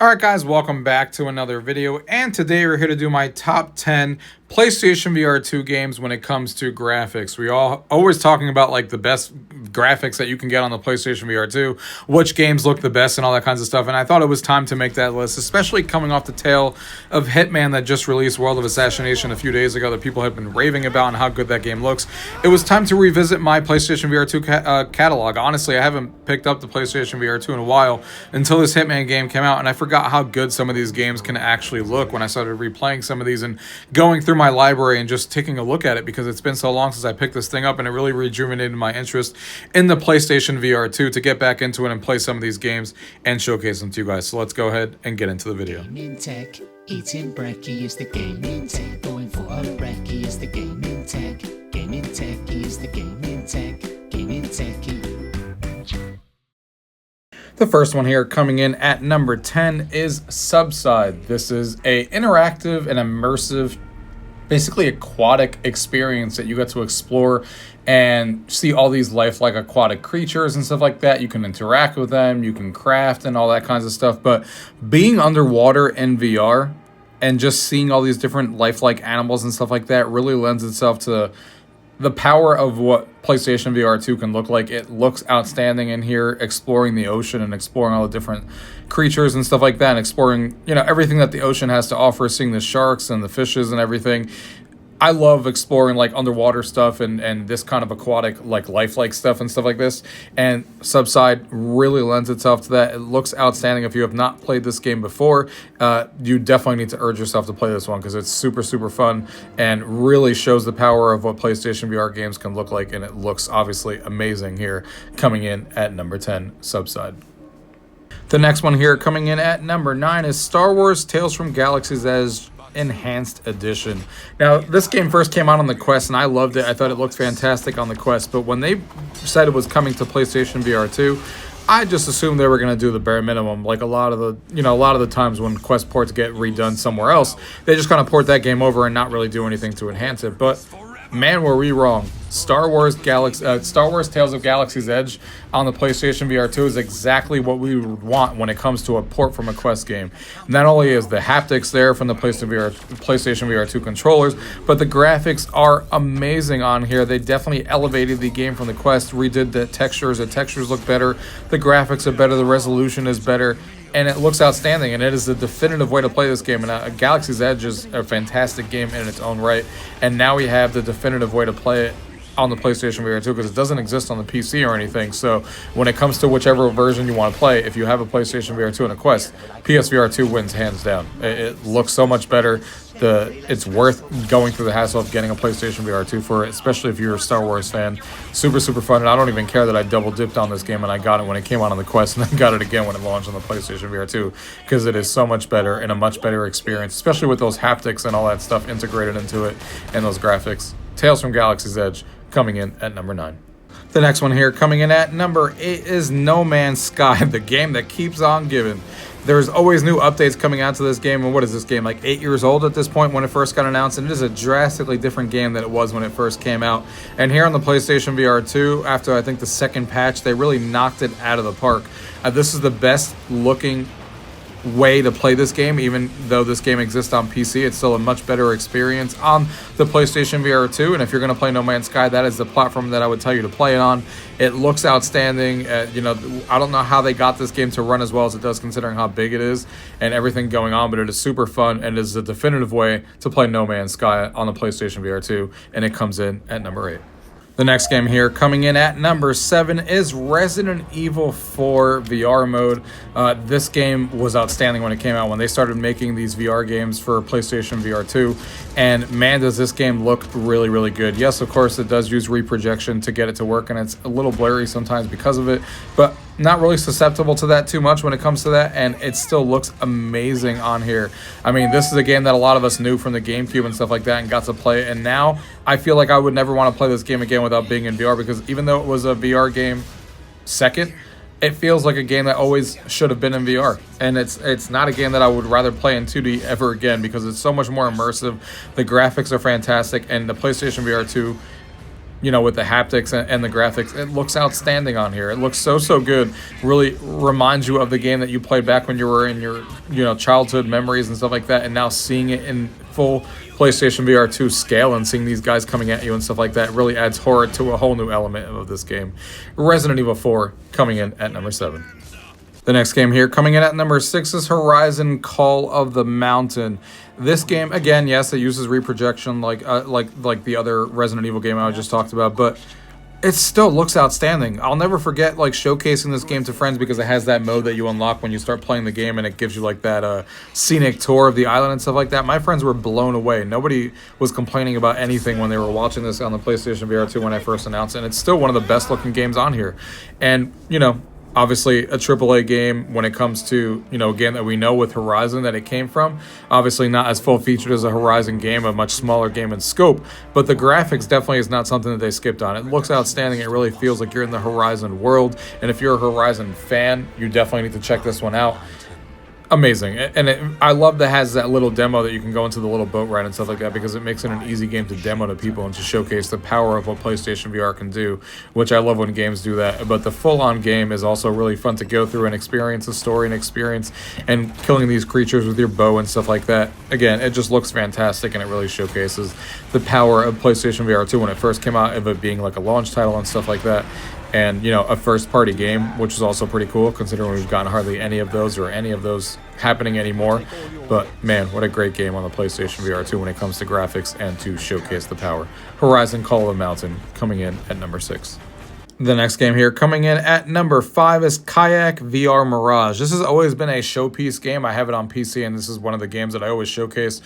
Alright guys, welcome back to another video, and today we're here to do my top 10 PlayStation VR2 games when it comes to graphics. We all always talking about like the best graphics that you can get on the PlayStation VR2, which games look the best and all that kinds of stuff, and I thought it was time to make that list, especially coming off the tail of Hitman that just released World of Assassination a few days ago that people have been raving about and how good that game looks. It was time to revisit my PlayStation VR2 catalog. Honestly, I haven't picked up the PlayStation VR2 in a while until this Hitman game came out, and I forgot how good some of these games can actually look when I started replaying some of these and going through my library and just taking a look at it, because it's been so long since I picked this thing up, and it really rejuvenated my interest in the PlayStation VR2 to get back into it and play some of these games and showcase them to you guys. So let's go ahead and get into the video. Gaming tech, eating brekkie is the gaming tech, going for a brekkie is the gaming tech, gaming tech is the gaming tech, gaming techie. The first one here coming in at number 10 is Subside. This is a interactive and immersive, basically aquatic experience that you get to explore and see all these lifelike aquatic creatures and stuff like that. You can interact with them, you can craft and all that kinds of stuff. But being underwater in VR and just seeing all these different lifelike animals and stuff like that really lends itself to the power of what PlayStation VR2 can look like. It looks outstanding in here, exploring the ocean and exploring all the different creatures and stuff like that, and exploring, everything that the ocean has to offer, seeing the sharks and the fishes and everything. I love exploring like underwater stuff and this kind of aquatic, like lifelike stuff and stuff like this. And Subside really lends itself to that. It looks outstanding. If you have not played this game before, you definitely need to urge yourself to play this one, because it's super, super fun and really shows the power of what PlayStation VR games can look like. And it looks obviously amazing here, coming in at number 10, Subside. The next one here coming in at number 9 is Star Wars Tales from Galaxy's Edge Enhanced Edition. Now, this game first came out on the Quest, and I loved it. I thought it looked fantastic on the Quest, but when they said it was coming to PlayStation VR 2, I just assumed they were going to do the bare minimum. Like a lot of the times when Quest ports get redone somewhere else, they just kind of port that game over and not really do anything to enhance it. But man, were we wrong. Star Wars Tales of Galaxy's Edge on the PlayStation VR 2 is exactly what we would want when it comes to a port from a Quest game. Not only is the haptics there from the PlayStation VR 2 controllers, but the graphics are amazing on here. They definitely elevated the game from the Quest, redid the textures. The textures look better, the graphics are better, the resolution is better, and it looks outstanding, and it is the definitive way to play this game. And Galaxy's Edge is a fantastic game in its own right, and now we have the definitive way to play it on the PlayStation VR 2, because it doesn't exist on the PC or anything. So when it comes to whichever version you want to play, if you have a PlayStation VR 2 and a Quest, PSVR 2 wins hands down. It looks so much better. It's worth going through the hassle of getting a PlayStation VR 2 for it, especially if you're a Star Wars fan. Super, super fun, and I don't even care that I double dipped on this game and I got it when it came out on the Quest and then got it again when it launched on the PlayStation VR 2, because it is so much better and a much better experience, especially with those haptics and all that stuff integrated into it and those graphics. Tales from Galaxy's Edge coming in at number 9. The next one here coming in at number 8 is No Man's Sky, the game that keeps on giving. There's always new updates coming out to this game, and what is this game, like 8 years old at this point when it first got announced, and it is a drastically different game than it was when it first came out. And here on the PlayStation VR 2, after I think the second patch, they really knocked it out of the park. This is the best looking way to play this game. Even though this game exists on PC, it's still a much better experience on the PlayStation VR 2. And if you're going to play No Man's Sky, that is the platform that I would tell you to play it on. It looks outstanding. I don't know how they got this game to run as well as it does, considering how big it is and everything going on, but it is super fun, and it is the definitive way to play No Man's Sky on the PlayStation VR 2, and it comes in at number 8. The next game here coming in at number 7 is Resident Evil 4 VR mode. This game was outstanding when it came out, when they started making these VR games for PlayStation VR 2. And man, does this game look really, really good. Yes, of course, it does use reprojection to get it to work, and it's a little blurry sometimes because of it, but not really susceptible to that too much when it comes to that, and it still looks amazing on here. I mean, this is a game that a lot of us knew from the GameCube and stuff like that and got to play, and now I feel like I would never want to play this game again without being in VR, because even though it was a VR game second, it feels like a game that always should have been in VR. And it's not a game that I would rather play in 2D ever again, because it's so much more immersive. The graphics are fantastic, and the PlayStation VR 2 you know, with the haptics and the graphics, it looks outstanding on here. It looks so good. Really reminds you of the game that you played back when you were in your, you know, childhood memories and stuff like that. And now seeing it in full PlayStation VR 2 scale and seeing these guys coming at you and stuff like that really adds horror to a whole new element of this game. Resident Evil 4 coming in at number 7. The next game here coming in at number 6 is Horizon Call of the Mountain. This game, again, yes, it uses reprojection like the other Resident Evil game I just talked about, but it still looks outstanding. I'll never forget like showcasing this game to friends because it has that mode that you unlock when you start playing the game, and it gives you like that scenic tour of the island and stuff like that. My friends were blown away. Nobody was complaining about anything when they were watching this on the PlayStation VR 2 when I first announced it, and it's still one of the best looking games on here. And, you know, obviously a AAA game when it comes to, you know, a game that we know with Horizon that it came from. Obviously not as full featured as a Horizon game, a much smaller game in scope, but the graphics definitely is not something that they skipped on. It looks outstanding. It really feels like you're in the Horizon world, and if you're a Horizon fan, you definitely need to check this one out. Amazing. And I love that it has that little demo that you can go into the little boat ride and stuff like that, because it makes it an easy game to demo to people and to showcase the power of what PlayStation VR can do, which I love when games do that. But the full-on game is also really fun to go through and experience the story and killing these creatures with your bow and stuff like that. Again, it just looks fantastic, and it really showcases the power of PlayStation VR 2 when it first came out, of it being like a launch title and stuff like that. And, you know, a first-party game, which is also pretty cool, considering we've gotten hardly any of those happening anymore. But, man, what a great game on the PlayStation VR 2 when it comes to graphics and to showcase the power. Horizon Call of the Mountain coming in at number 6. The next game here coming in at number 5 is Kayak VR Mirage. This has always been a showpiece game. I have it on PC, and this is one of the games that I always showcase,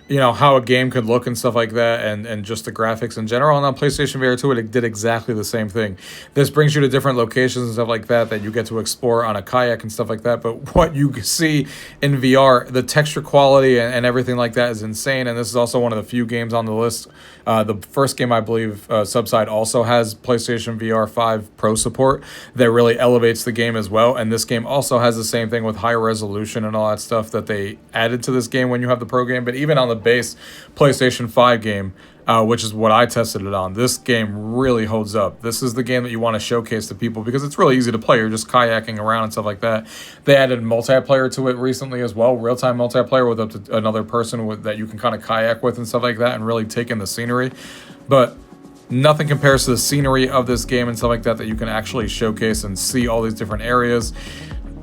you know, how a game could look and stuff like that, and just the graphics in general. And on PlayStation VR 2, it did exactly the same thing. This brings you to different locations and stuff like that you get to explore on a kayak and stuff like that. But what you see in VR, the texture quality and everything like that is insane. And this is also one of the few games on the list. The first game, I believe, Subside, also has PlayStation VR 5 Pro support that really elevates the game as well. And this game also has the same thing with high resolution and all that stuff that they added to this game when you have the Pro game. But even on the base PlayStation 5 game, which is what I tested it on, this game really holds up. This is the game that you want to showcase to people because it's really easy to play. You're just kayaking around and stuff like that. They added multiplayer to it recently as well, real-time multiplayer with up to another person that you can kind of kayak with and stuff like that, and really take in the scenery. But nothing compares to the scenery of this game and stuff like that you can actually showcase and see all these different areas.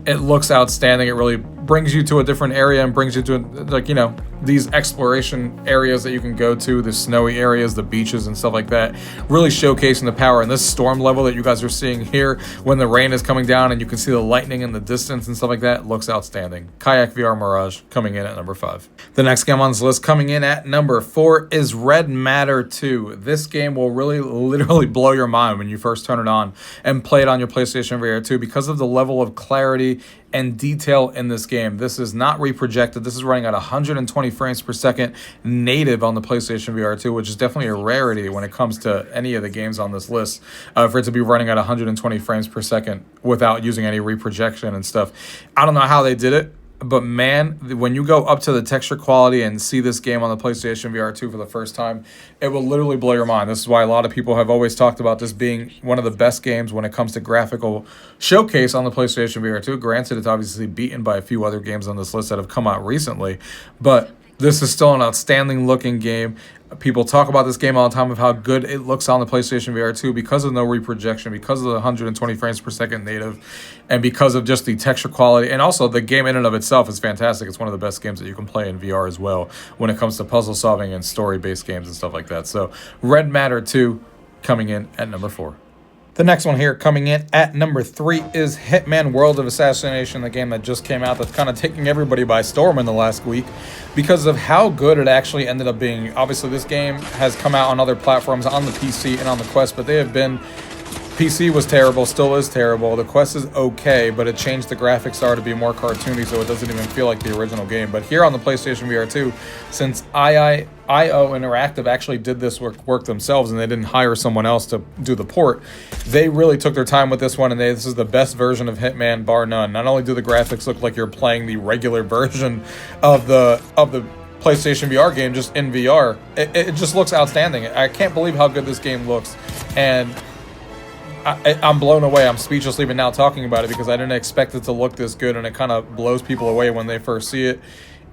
It looks outstanding. It really brings you to a different area and brings you to, like, you know, these exploration areas that you can go to, the snowy areas, the beaches and stuff like that, really showcasing the power. And this storm level that you guys are seeing here when the rain is coming down and you can see the lightning in the distance and stuff like that looks outstanding. Kayak VR Mirage coming in at number 5. The next game on this list coming in at number 4 is Red Matter 2. This game will really literally blow your mind when you first turn it on and play it on your PlayStation VR 2 because of the level of clarity and detail in this game. This is not reprojected. This is running at 120 frames per second native on the PlayStation VR 2, which is definitely a rarity when it comes to any of the games on this list, for it to be running at 120 frames per second without using any reprojection and stuff. I don't know how they did it, but man, when you go up to the texture quality and see this game on the PlayStation VR 2 for the first time, it will literally blow your mind. This is why a lot of people have always talked about this being one of the best games when it comes to graphical showcase on the PlayStation VR 2. Granted, it's obviously beaten by a few other games on this list that have come out recently, but this is still an outstanding looking game. People talk about this game all the time of how good it looks on the PlayStation VR 2 because of no reprojection, because of the 120 frames per second native, and because of just the texture quality. And also, the game in and of itself is fantastic. It's one of the best games that you can play in VR as well when it comes to puzzle solving and story-based games and stuff like that. So, Red Matter 2 coming in at number 4. The next one here coming in at number 3 is Hitman World of Assassination, the game that just came out that's kind of taking everybody by storm in the last week because of how good it actually ended up being. Obviously, this game has come out on other platforms, on the PC and on the Quest, but they have been... PC was terrible, still is terrible. The Quest is okay, but it changed the graphics to be more cartoony, so it doesn't even feel like the original game. But here on the PlayStation VR 2, since IO Interactive actually did this work themselves and they didn't hire someone else to do the port, they really took their time with this one, and this is the best version of Hitman, bar none. Not only do the graphics look like you're playing the regular version of the PlayStation VR game just in VR, it just looks outstanding. I can't believe how good this game looks. And I'm blown away. I'm speechless even now talking about it because I didn't expect it to look this good, and it kind of blows people away when they first see it.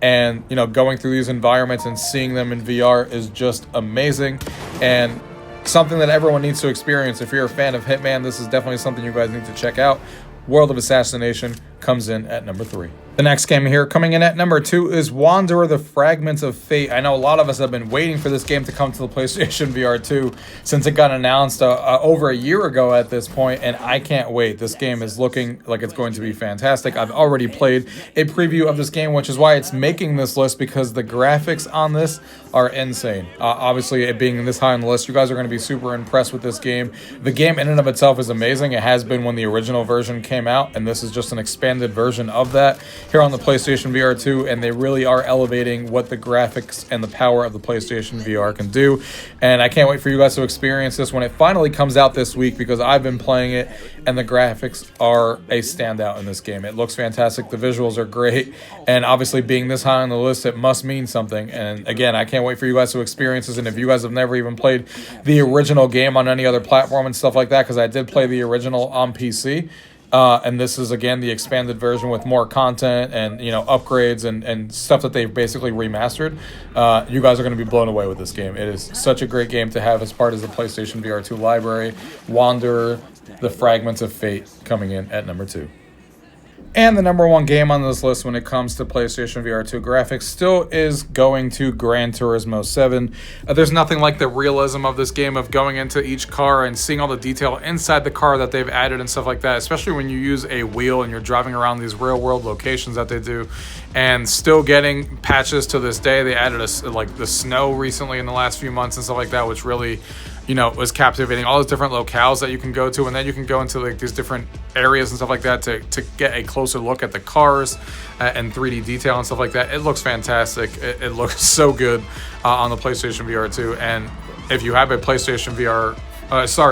And, you know, going through these environments and seeing them in VR is just amazing, and something that everyone needs to experience. If you're a fan of Hitman, this is definitely something you guys need to check out. World of Assassination comes in at number 3. The next game here coming in at number 2 is Wanderer: The Fragments of Fate. I know a lot of us have been waiting for this game to come to the PlayStation VR2 since it got announced over a year ago at this point, and I can't wait. This game is looking like it's going to be fantastic. I've already played a preview of this game, which is why it's making this list, because the graphics on this are insane. Obviously, it being this high on the list, you guys are going to be super impressed with this game. The game in and of itself is amazing. It has been when the original version came out, and this is just an expanded version of that here on the PlayStation VR 2, and they really are elevating what the graphics and the power of the PlayStation VR can do. And I can't wait for you guys to experience this when it finally comes out this week, because I've been playing it and the graphics are a standout in this game. It looks fantastic, the visuals are great, and obviously being this high on the list, it must mean something. And again, I can't wait for you guys to experience this. And if you guys have never even played the original game on any other platform and stuff like that, because I did play the original on PC, and this is again the expanded version with more content and, you know, upgrades and stuff that they've basically remastered. You guys are going to be blown away with this game. It is such a great game to have as part of the PlayStation VR 2 library. Wanderer: The Fragments of Fate coming in at number 2. And the number 1 game on this list when it comes to PlayStation VR 2 graphics still is going to Gran Turismo 7. There's nothing like the realism of this game, of going into each car and seeing all the detail inside the car that they've added and stuff like that, especially when you use a wheel and you're driving around these real world locations that they do, and still getting patches to this day. They added like the snow recently in the last few months and stuff like that, which really, you know, was captivating. All those different locales that you can go to, and then you can go into like these different areas and stuff like that to get a closer look at the cars and 3D detail and stuff like that. It looks fantastic. It looks so good on the PlayStation VR 2. And if you have a PlayStation VR,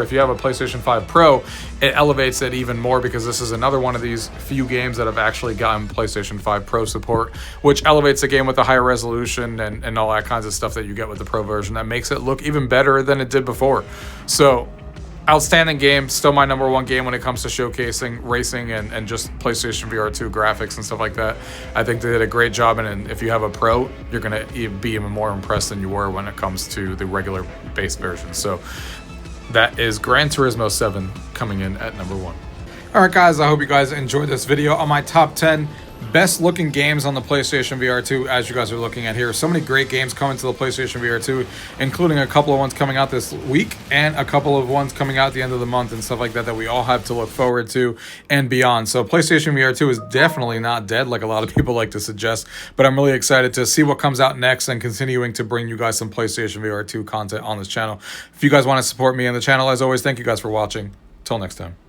if you have a PlayStation 5 Pro, it elevates it even more, because this is another one of these few games that have actually gotten PlayStation 5 Pro support, which elevates the game with the higher resolution and all that kinds of stuff that you get with the Pro version. That makes it look even better than it did before. So, outstanding game. Still my number 1 game when it comes to showcasing racing and just PlayStation VR 2 graphics and stuff like that. I think they did a great job, and if you have a Pro, you're going to be even more impressed than you were when it comes to the regular base version. So that is Gran Turismo 7 coming in at number 1. Alright guys, I hope you guys enjoyed this video on my top 10 best looking games on the PlayStation VR 2. As you guys are looking at here, so many great games coming to the PlayStation VR 2, including a couple of ones coming out this week and a couple of ones coming out at the end of the month and stuff like that we all have to look forward to and beyond. So PlayStation VR 2 is definitely not dead like a lot of people like to suggest, but I'm really excited to see what comes out next and continuing to bring you guys some PlayStation VR 2 content on this channel. If you guys want to support me and the channel, as always, thank you guys for watching. Till next time.